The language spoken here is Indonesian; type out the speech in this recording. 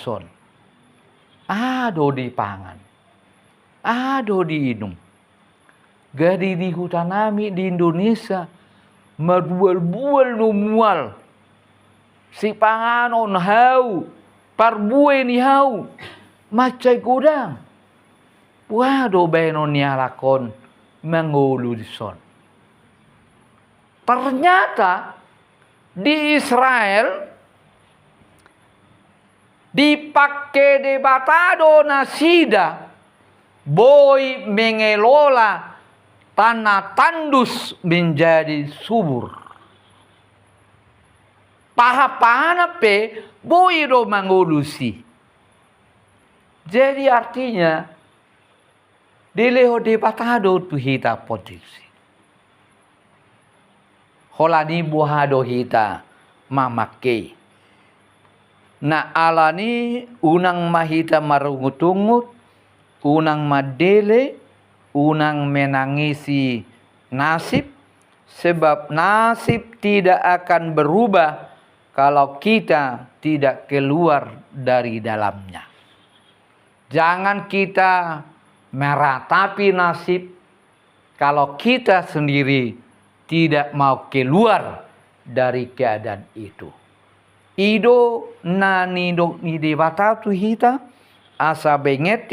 son. Ado di pangan. Ado di inum. Gadi di hutan kami di Indonesia merbual-bual numual. Si panganon hau, parbue ni hau, macai kudang. Wado benon ni alakon mengulu di son. Ternyata di Israel dipakai debatado nasida boy mengelola tanah tandus menjadi subur. Paha-paha pe boy do mangulusi. Jadi artinya dileho debatado tu hita potensi. Holani buhado hita mamake. Na alani unang mahita marungut-ungut, unang madele, unang menangisi nasib, sebab nasib tidak akan berubah kalau kita tidak keluar dari dalamnya. Jangan kita meratapi nasib kalau kita sendiri tidak mau keluar dari keadaan itu. Ido nani dok ni debatatu hita asa bengeti